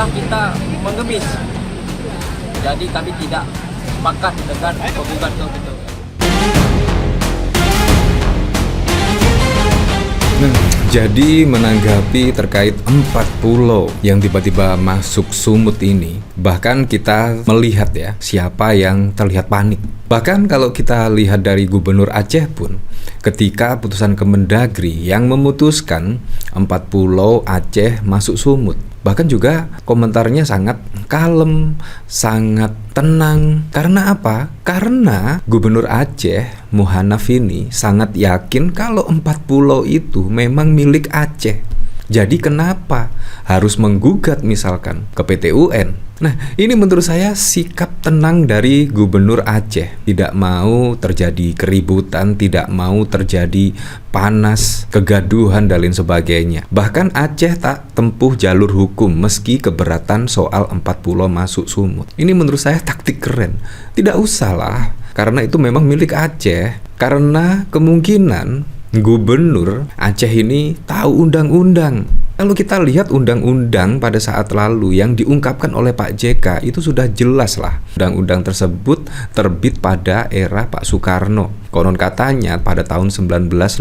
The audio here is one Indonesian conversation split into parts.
seolah-olah kita mengemis. Jadi kami tidak sepakat dengan penggugat ke PT UN. Nah, jadi menanggapi terkait 4 pulau yang tiba-tiba masuk sumut ini, bahkan kita melihat ya siapa yang terlihat panik. Bahkan kalau kita lihat dari Gubernur Aceh pun, ketika putusan Kemendagri yang memutuskan 4 pulau Aceh masuk sumut, bahkan juga komentarnya sangat kalem, sangat tenang. Karena apa? Karena Gubernur Aceh Muhannaf ini sangat yakin kalau 4 pulau itu memang milik Aceh. Jadi kenapa harus menggugat misalkan ke PT UN? Nah, ini menurut saya sikap tenang dari Gubernur Aceh. Tidak mau terjadi keributan, tidak mau terjadi panas, kegaduhan dan lain sebagainya. Bahkan Aceh tak tempuh jalur hukum meski keberatan soal 4 pulau masuk sumut. Ini menurut saya taktik keren. Tidak usahlah, karena itu memang milik Aceh. Karena kemungkinan Gubernur Aceh ini tahu undang-undang. Kalau kita lihat undang-undang pada saat lalu yang diungkapkan oleh Pak JK itu sudah jelas lah. Undang-undang tersebut terbit pada era Pak Soekarno. Konon katanya pada tahun 1956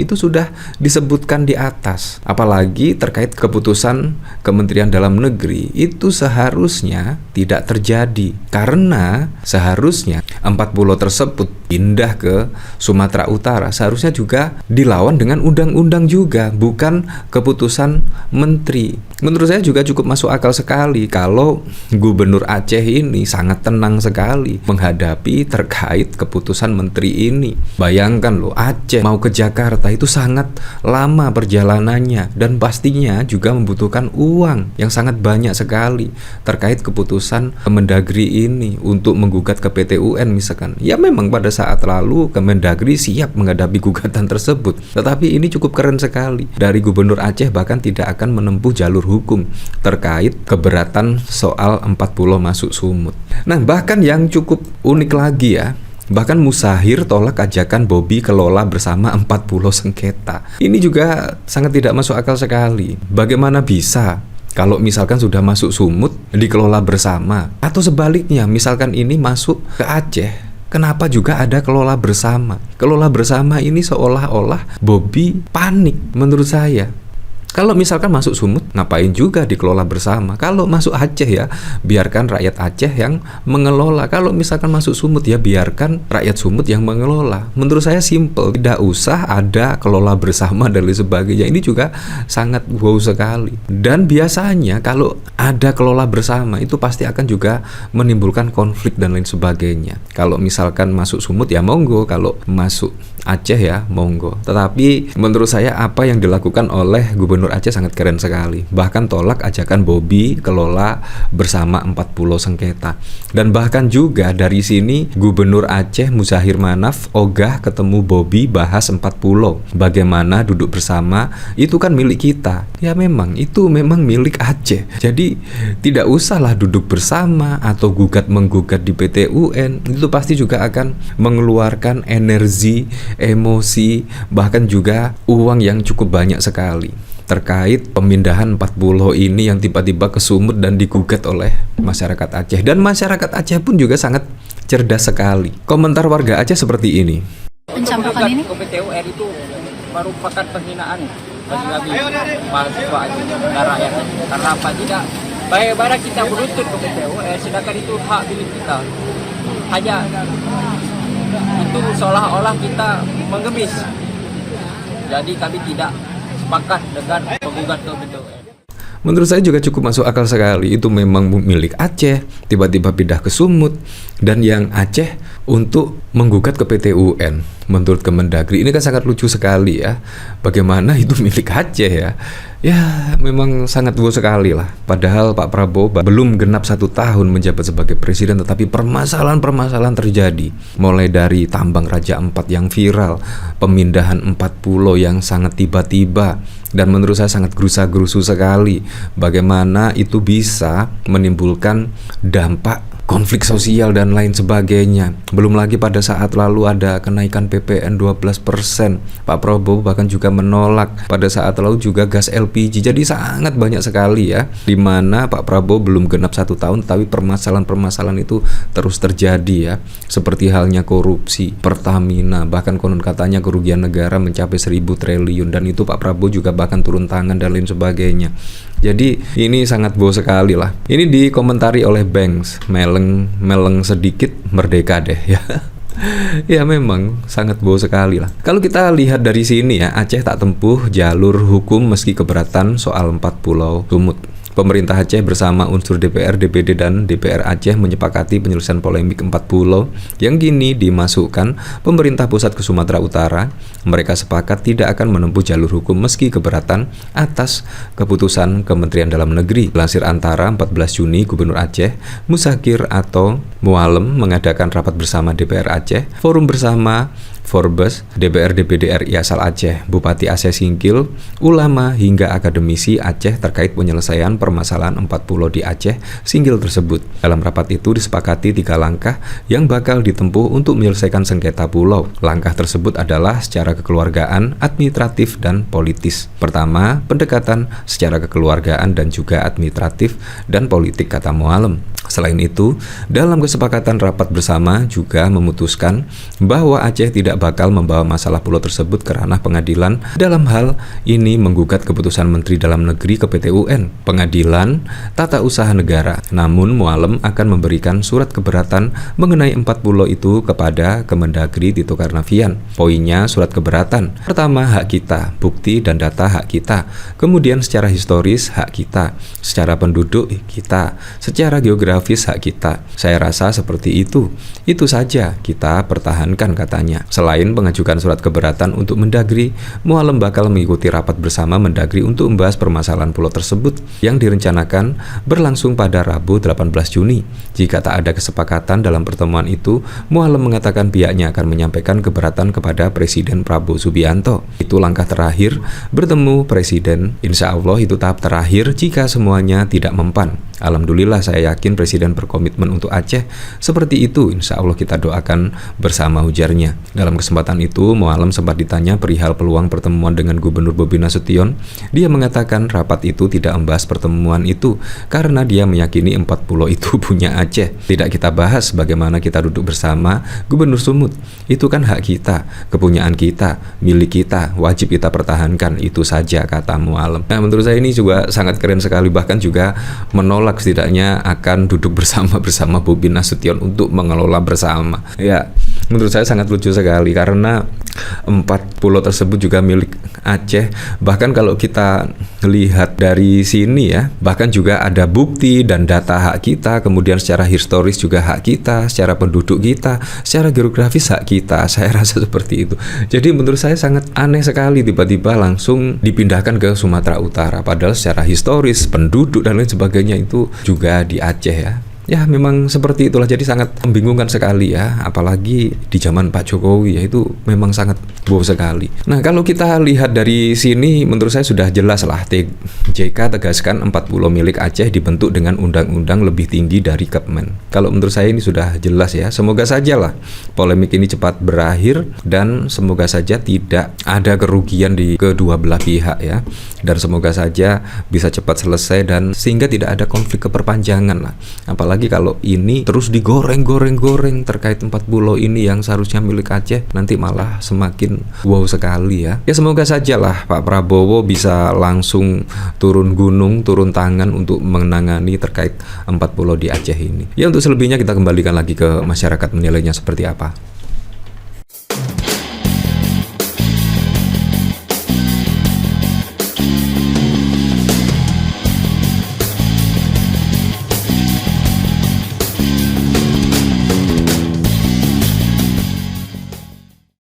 itu sudah disebutkan di atas. Apalagi terkait keputusan Kementerian Dalam Negeri itu seharusnya tidak terjadi. Karena seharusnya 4 pulau tersebut pindah ke Sumatera Utara seharusnya juga dilawan dengan undang-undang juga, bukan keputusan menteri. Menurut saya juga cukup masuk akal sekali kalau Gubernur Aceh ini sangat tenang sekali menghadapi terkait keputusan menteri ini. Bayangkan loh, Aceh mau ke Jakarta itu sangat lama perjalanannya dan pastinya juga membutuhkan uang yang sangat banyak sekali terkait keputusan Kemendagri ini untuk menggugat ke PT UN misalkan. Ya memang pada saat lalu Kemendagri siap menghadapi gugatan tersebut, tetapi ini cukup keren sekali dari Gubernur Aceh, bahkan tidak akan menempuh jalur hukum terkait keberatan soal 4 pulau masuk sumut. Nah, bahkan yang cukup unik lagi ya, bahkan Musahir tolak ajakan Bobi kelola bersama 4 pulau sengketa. Ini juga sangat tidak masuk akal sekali. Bagaimana bisa kalau misalkan sudah masuk sumut dikelola bersama, atau sebaliknya misalkan ini masuk ke Aceh, kenapa juga ada kelola bersama? Kelola bersama ini seolah-olah Bobi panik menurut saya. Kalau misalkan masuk sumut, ngapain juga dikelola bersama? Kalau masuk Aceh ya, biarkan rakyat Aceh yang mengelola. Kalau misalkan masuk sumut ya, biarkan rakyat sumut yang mengelola. Menurut saya simple, tidak usah ada kelola bersama dan lain sebagainya. Ini juga sangat wow sekali. Dan biasanya kalau ada kelola bersama, itu pasti akan juga menimbulkan konflik dan lain sebagainya. Kalau misalkan masuk sumut ya monggo, kalau masuk Aceh ya monggo. Tetapi menurut saya apa yang dilakukan oleh Gubernur Aceh sangat keren sekali. Bahkan tolak ajakan Bobi kelola bersama 4 pulau sengketa. Dan bahkan juga dari sini Gubernur Aceh Musahir Manaf ogah ketemu Bobi bahas 4 pulau. Bagaimana duduk bersama, itu kan milik kita. Ya memang itu memang milik Aceh. Jadi tidak usahlah duduk bersama atau menggugat di PT UN. Itu pasti juga akan mengeluarkan energi, emosi, bahkan juga uang yang cukup banyak sekali terkait pemindahan 4 pulau ini yang tiba-tiba ke sumut dan digugat oleh masyarakat Aceh. Dan masyarakat Aceh pun juga sangat cerdas sekali. Komentar warga Aceh seperti ini. Pencampurkan ini ke PT UN itu merupakan penghinaan bagi kami mahasiswa Aceh dan rakyat. Karena apa? Tidak bagaimana kita menuntut ke PT UN sedangkan itu hak milik kita. Hanya itu seolah-olah kita mengemis. Jadi kami tidak sepakat dengan penggugat ke PT UN. Menurut saya juga cukup masuk akal sekali. Itu memang milik Aceh, tiba-tiba pindah ke sumut. Dan yang Aceh untuk menggugat ke PT UN menurut Kemendagri. Ini kan sangat lucu sekali ya. Bagaimana itu milik Aceh ya. Ya memang sangat wow sekali lah. Padahal Pak Prabowo belum genap 1 tahun menjabat sebagai presiden, tetapi permasalahan-permasalahan terjadi. Mulai dari tambang Raja Ampat yang viral, pemindahan 4 pulau yang sangat tiba-tiba, dan menurut saya sangat gerusa-gerusu sekali. Bagaimana itu bisa menimbulkan dampak konflik sosial dan lain sebagainya. Belum lagi pada saat lalu ada kenaikan PPN 12%. Pak Prabowo bahkan juga menolak pada saat lalu juga gas LPG. Jadi sangat banyak sekali ya, di mana Pak Prabowo belum genap 1 tahun, tapi permasalahan-permasalahan itu terus terjadi ya. Seperti halnya korupsi, Pertamina, bahkan konon katanya kerugian negara mencapai 1.000 triliun, dan itu Pak Prabowo juga bahkan turun tangan dan lain sebagainya. Jadi ini sangat bau sekali lah. Ini dikomentari oleh Banks, meleng sedikit merdeka deh ya. Ya memang sangat bau sekali lah. Kalau kita lihat dari sini ya, Aceh tak tempuh jalur hukum meski keberatan soal 4 pulau Sumut. Pemerintah Aceh bersama unsur DPR, DPD, dan DPR Aceh menyepakati penyelesaian polemik 4 pulau yang kini dimasukkan pemerintah pusat ke Sumatera Utara. Mereka sepakat tidak akan menempuh jalur hukum meski keberatan atas keputusan Kementerian Dalam Negeri. Dilansir Antara 14 Juni, Gubernur Aceh Musakir atau Mualem mengadakan rapat bersama DPR Aceh, forum bersama Forbes, DPR DPD RI asal Aceh, Bupati Aceh Singkil, ulama hingga akademisi Aceh terkait penyelesaian permasalahan 4 pulau di Aceh Singkil tersebut. Dalam rapat itu disepakati 3 langkah yang bakal ditempuh untuk menyelesaikan sengketa pulau. Langkah tersebut adalah secara kekeluargaan, administratif, dan politis. Pertama, pendekatan secara kekeluargaan dan juga administratif dan politik, kata Mualem. Selain itu, dalam kesepakatan rapat bersama juga memutuskan bahwa Aceh tidak bakal membawa masalah pulau tersebut ke ranah pengadilan. Dalam hal ini menggugat keputusan Menteri Dalam Negeri ke PT UN, Pengadilan Tata Usaha Negara. Namun Mualem akan memberikan surat keberatan mengenai 4 pulau itu kepada Kemendagri Tito Karnavian. Poinnya surat keberatan. Pertama, hak kita, bukti dan data hak kita. Kemudian secara historis hak kita, secara penduduk kita, secara geografis hak kita. Saya rasa seperti itu. Itu saja kita pertahankan, katanya. Selain mengajukan surat keberatan untuk Mendagri, Mualem bakal mengikuti rapat bersama Mendagri untuk membahas permasalahan pulau tersebut yang direncanakan berlangsung pada Rabu 18 Juni. Jika tak ada kesepakatan dalam pertemuan itu, Mualem mengatakan pihaknya akan menyampaikan keberatan kepada Presiden Prabowo Subianto. Itu langkah terakhir bertemu Presiden. Insya Allah itu tahap terakhir jika semuanya tidak mempan. Alhamdulillah saya yakin Presiden berkomitmen untuk Aceh. Seperti itu, insya Allah kita doakan bersama, ujarnya. Dalam kesempatan itu, Mualem sempat ditanya perihal peluang pertemuan dengan Gubernur Bobi Nasution. Dia mengatakan rapat itu tidak membahas pertemuan itu karena dia meyakini 4 pulau itu punya Aceh. Tidak kita bahas bagaimana kita duduk bersama Gubernur Sumut. Itu kan hak kita, kepunyaan kita, milik kita, wajib kita pertahankan. Itu saja, kata Mualem. Nah, menurut saya ini juga sangat keren sekali, bahkan juga menolak setidaknya akan duduk bersama Bobi Nasution untuk mengelola bersama. Ya, menurut saya sangat lucu sekali karena 4 pulau tersebut juga milik Aceh. Bahkan kalau kita lihat dari sini ya, bahkan juga ada bukti dan data hak kita, kemudian secara historis juga hak kita, secara penduduk kita, secara geografis hak kita. Saya rasa seperti itu. Jadi menurut saya sangat aneh sekali tiba-tiba langsung dipindahkan ke Sumatera Utara, padahal secara historis, penduduk dan lain sebagainya itu juga di Aceh ya. Ya memang seperti itulah, jadi sangat membingungkan sekali ya, apalagi di zaman Pak Jokowi ya, itu memang sangat wow sekali. Nah kalau kita lihat dari sini menurut saya sudah jelas lah, JK tegaskan 4 pulau milik Aceh dibentuk dengan undang-undang lebih tinggi dari Kepmen. Kalau menurut saya ini sudah jelas ya, semoga saja lah polemik ini cepat berakhir dan semoga saja tidak ada kerugian di kedua belah pihak ya, dan semoga saja bisa cepat selesai dan sehingga tidak ada konflik keperpanjangan lah. Apalagi kalau ini terus digoreng terkait 4 pulau ini yang seharusnya milik Aceh, nanti malah semakin wow sekali ya. Ya semoga saja lah Pak Prabowo bisa langsung turun gunung, turun tangan untuk menangani terkait 4 pulau di Aceh ini. Ya untuk selebihnya kita kembalikan lagi ke masyarakat menilainya seperti apa.